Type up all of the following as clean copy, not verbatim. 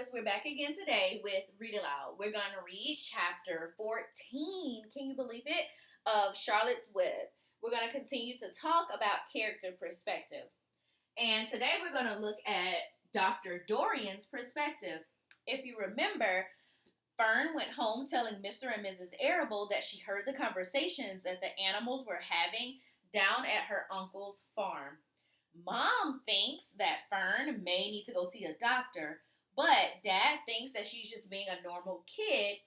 Scholars. We're back again today with Read Aloud. We're going to read chapter 14, can you believe it, of Charlotte's Web. We're going to continue to talk about character perspective. And today we're going to look at Dr. Dorian's perspective. If you remember, Fern went home telling Mr. and Mrs. Arable that she heard the conversations that the animals were having down at her uncle's farm. Mom thinks that Fern may need to go see a doctor, but Dad thinks that she's just being a normal kid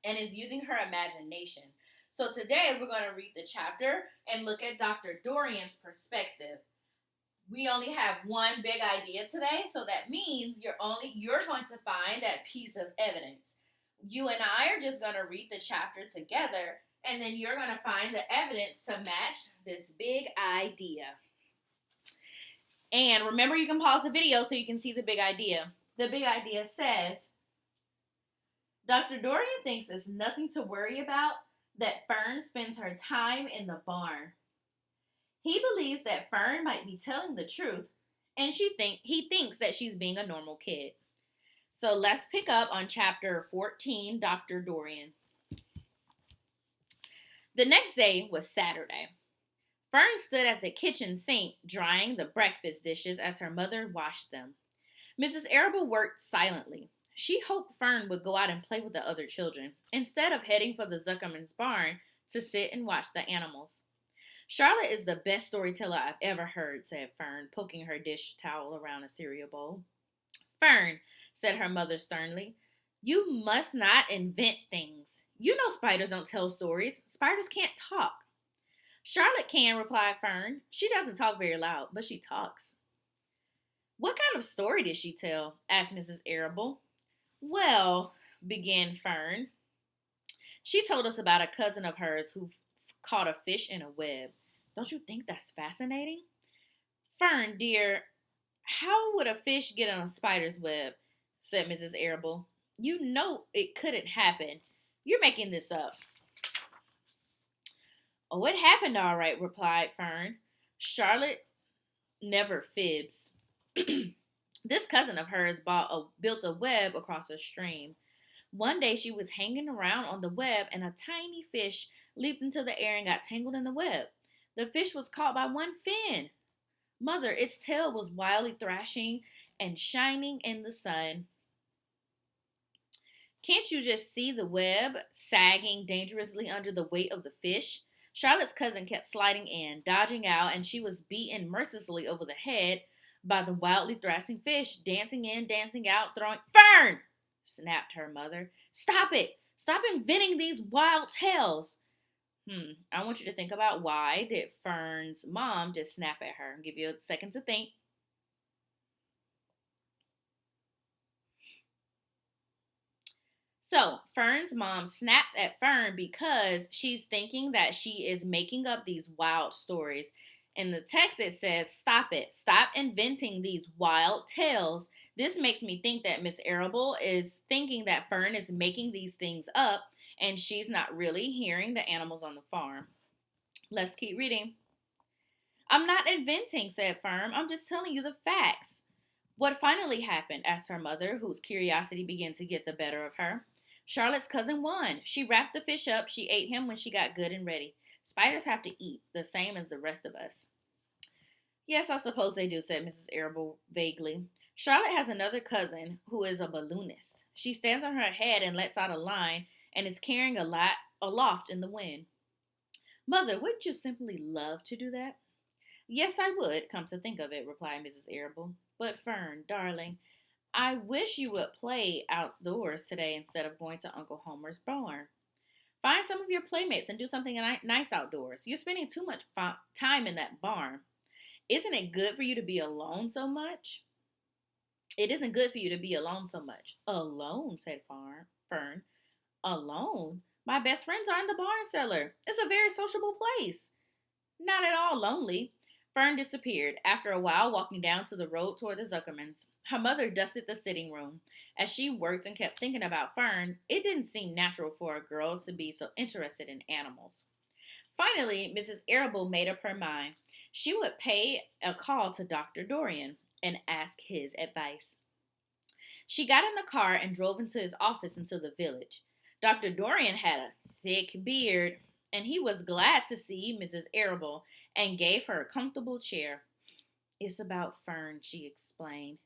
and is using her imagination. So today we're going to read the chapter and look at Dr. Dorian's perspective. We only have one big idea today, so that means you're going to find that piece of evidence. You and I are just going to read the chapter together, and then you're going to find the evidence to match this big idea. And remember, you can pause the video so you can see the big idea. The big idea says, Dr. Dorian thinks it's nothing to worry about that Fern spends her time in the barn. He believes that Fern might be telling the truth, and he thinks that she's being a normal kid. So let's pick up on chapter 14, Dr. Dorian. The next day was Saturday. Fern stood at the kitchen sink drying the breakfast dishes as her mother washed them. Mrs. Arable worked silently. She hoped Fern would go out and play with the other children, instead of heading for the Zuckerman's barn to sit and watch the animals. Charlotte is the best storyteller I've ever heard, said Fern, poking her dish towel around a cereal bowl. Fern, said her mother sternly, you must not invent things. You know spiders don't tell stories. Spiders can't talk. Charlotte can, replied Fern. She doesn't talk very loud, but she talks. What kind of story did she tell? Asked Mrs. Arable. Well, began Fern. She told us about a cousin of hers who caught a fish in a web. Don't you think that's fascinating? Fern, dear, how would a fish get on a spider's web? Said Mrs. Arable. You know it couldn't happen. You're making this up. Oh, it happened all right, replied Fern. Charlotte never fibs. This cousin of hers built a web across a stream. One day she was hanging around on the web and a tiny fish leaped into the air and got tangled in the web. The fish was caught by one fin. Mother, its tail was wildly thrashing and shining in the sun. Can't you just see the web sagging dangerously under the weight of the fish? Charlotte's cousin kept sliding in, dodging out, and she was beaten mercilessly over the head by the wildly thrashing fish, dancing in, dancing out, throwing... Fern! Snapped her mother. Stop it! Stop inventing these wild tales! I want you to think about why did Fern's mom just snap at her. I'll give you a second to think. So, Fern's mom snaps at Fern because she's thinking that she is making up these wild stories. In the text, it says, stop it. Stop inventing these wild tales. This makes me think that Miss Arable is thinking that Fern is making these things up and she's not really hearing the animals on the farm. Let's keep reading. I'm not inventing, said Fern. I'm just telling you the facts. What finally happened? Asked her mother, whose curiosity began to get the better of her. Charlotte's cousin won. She wrapped the fish up. She ate him when she got good and ready. Spiders have to eat, the same as the rest of us. Yes, I suppose they do, said Mrs. Arable vaguely. Charlotte has another cousin who is a balloonist. She stands on her head and lets out a line and is carrying aloft in the wind. Mother, wouldn't you simply love to do that? Yes, I would, come to think of it, replied Mrs. Arable. But Fern, darling, I wish you would play outdoors today instead of going to Uncle Homer's barn. Find some of your playmates and do something nice outdoors. You're spending too much time in that barn. Isn't it good for you to be alone so much? It isn't good for you to be alone so much. Alone, said Fern. Alone? My best friends are in the barn cellar. It's a very sociable place. Not at all lonely. Fern disappeared, after a while walking down to the road toward the Zuckermans. Her mother dusted the sitting room. As she worked and kept thinking about Fern, it didn't seem natural for a girl to be so interested in animals. Finally, Mrs. Arable made up her mind. She would pay a call to Dr. Dorian and ask his advice. She got in the car and drove into his office into the village. Dr. Dorian had a thick beard, and he was glad to see Mrs. Arable and gave her a comfortable chair. It's about Fern, she explained.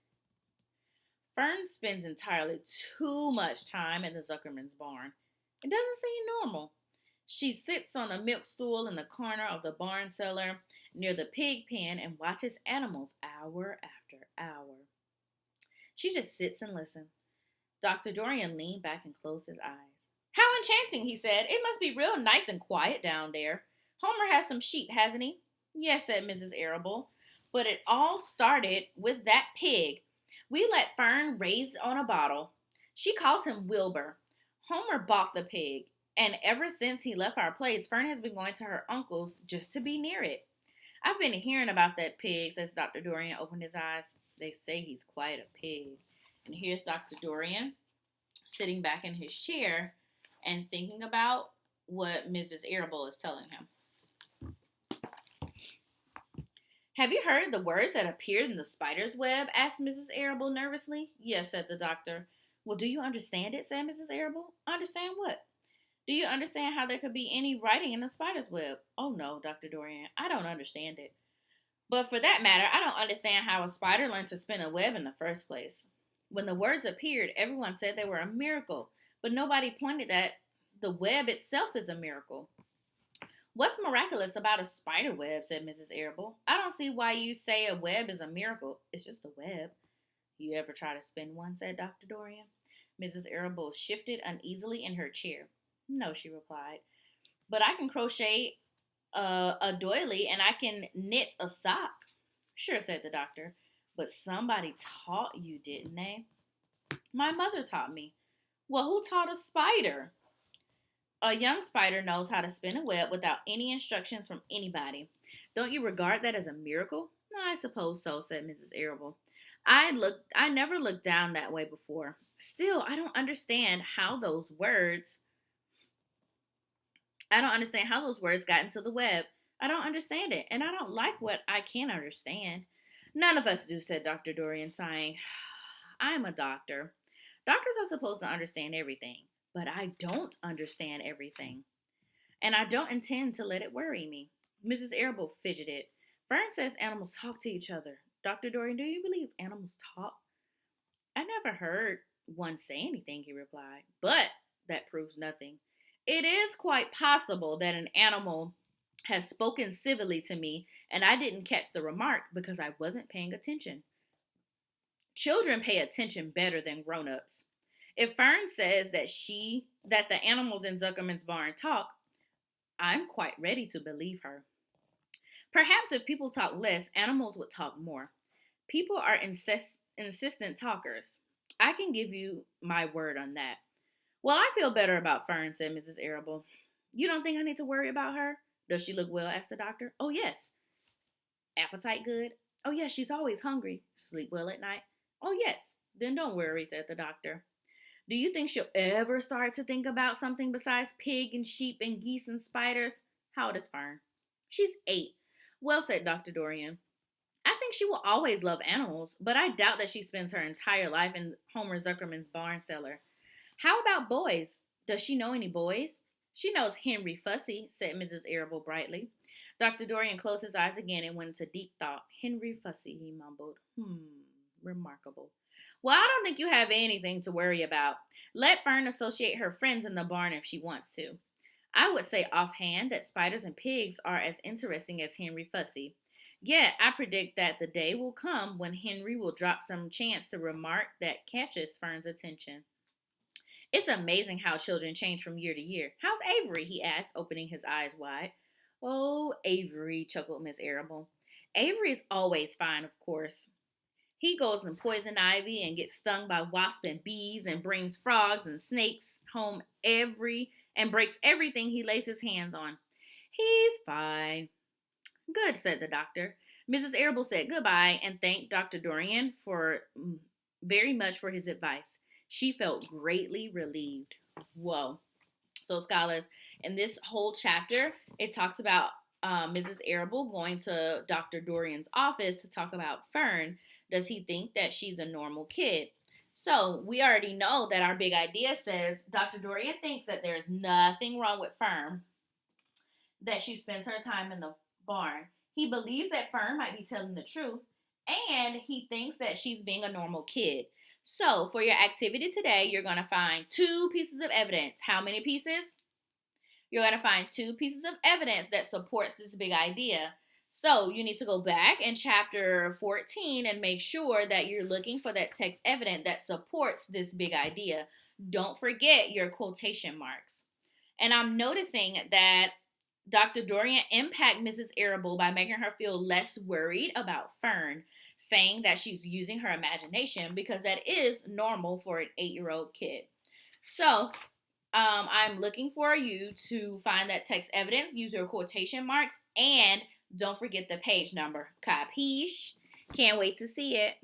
Fern spends entirely too much time in the Zuckerman's barn. It doesn't seem normal. She sits on a milk stool in the corner of the barn cellar near the pig pen and watches animals hour after hour. She just sits and listens. Dr. Dorian leaned back and closed his eyes. How enchanting, he said. It must be real nice and quiet down there. Homer has some sheep, hasn't he? Yes, said Mrs. Arable. But it all started with that pig. We let Fern raise on a bottle. She calls him Wilbur. Homer bought the pig, and ever since he left our place, Fern has been going to her uncle's just to be near it. I've been hearing about that pig, says Dr. Dorian, opened his eyes. They say he's quite a pig. And here's Dr. Dorian sitting back in his chair and thinking about what Mrs. Arable is telling him. Have you heard the words that appeared in the spider's web? Asked Mrs. Arable nervously. Yes, said the doctor. Well, do you understand it? Said Mrs. Arable. Understand what? Do you understand how there could be any writing in the spider's web? Oh, no, Dr. Dorian, I don't understand it. But for that matter, I don't understand how a spider learned to spin a web in the first place. When the words appeared, everyone said they were a miracle, but nobody pointed that the web itself is a miracle. What's miraculous about a spider web, said Mrs. Arable. I don't see why you say a web is a miracle. It's just a web. You ever try to spin one, said Dr. Dorian. Mrs. Arable shifted uneasily in her chair. No, she replied, but I can crochet a doily and I can knit a sock. Sure, said the doctor, but somebody taught you, didn't they? My mother taught me. Well, who taught a spider? A young spider knows how to spin a web without any instructions from anybody. Don't you regard that as a miracle? I suppose so, said Mrs. Arable. I never looked down that way before. Still, I don't understand how those words got into the web. I don't understand it, and I don't like what I can't understand. None of us do, said Dr. Dorian, sighing. I'm a doctor. Doctors are supposed to understand everything, but I don't understand everything. And I don't intend to let it worry me. Mrs. Arable fidgeted. Fern says animals talk to each other. Dr. Dorian, do you believe animals talk? I never heard one say anything, he replied. But that proves nothing. It is quite possible that an animal has spoken civilly to me and I didn't catch the remark because I wasn't paying attention. Children pay attention better than grown-ups. If Fern says that the animals in Zuckerman's barn talk, I'm quite ready to believe her. Perhaps if people talk less, animals would talk more. People are insistent talkers. I can give you my word on that. Well, I feel better about Fern, said Mrs. Arable. You don't think I need to worry about her? Does she look well? Asked the doctor. Oh, yes. Appetite good? Oh, yes, she's always hungry. Sleep well at night? Oh, yes. Then don't worry, said the doctor. Do you think she'll ever start to think about something besides pig and sheep and geese and spiders? How old is Fern? She's 8. Well, said Dr. Dorian. I think she will always love animals, but I doubt that she spends her entire life in Homer Zuckerman's barn cellar. How about boys? Does she know any boys? She knows Henry Fussy, said Mrs. Arable brightly. Dr. Dorian closed his eyes again and went into deep thought. Henry Fussy, he mumbled. Remarkable. Well, I don't think you have anything to worry about. Let Fern associate her friends in the barn if she wants to. I would say offhand that spiders and pigs are as interesting as Henry Fussy. Yet I predict that the day will come when Henry will drop some chance to remark that catches Fern's attention. It's amazing how children change from year to year. How's Avery? He asked, opening his eyes wide. Oh, Avery, chuckled Miss Arable. Avery is always fine, of course. He goes in poison ivy and gets stung by wasps and bees and brings frogs and snakes home and breaks everything he lays his hands on. He's fine. Good, said the doctor. Mrs. Arable said goodbye and thanked Dr. Dorian very much for his advice. She felt greatly relieved. Whoa. So, scholars, in this whole chapter, it talks about Mrs. Arable going to Dr. Dorian's office to talk about Fern. Does he think that she's a normal kid? So we already know that our big idea says Dr. Dorian thinks that there's nothing wrong with Fern, that she spends her time in the barn. He believes that Fern might be telling the truth, and he thinks that she's being a normal kid. So for your activity today, you're going to find two pieces of evidence. How many pieces? You're going to find two pieces of evidence that supports this big idea. So you need to go back in chapter 14 and make sure that you're looking for that text evidence that supports this big idea. Don't forget your quotation marks. And I'm noticing that Dr. Dorian impacted Mrs. Arable by making her feel less worried about Fern, saying that she's using her imagination because that is normal for an 8-year-old kid. So I'm looking for you to find that text evidence, use your quotation marks, and don't forget the page number. Capiche? Can't wait to see it.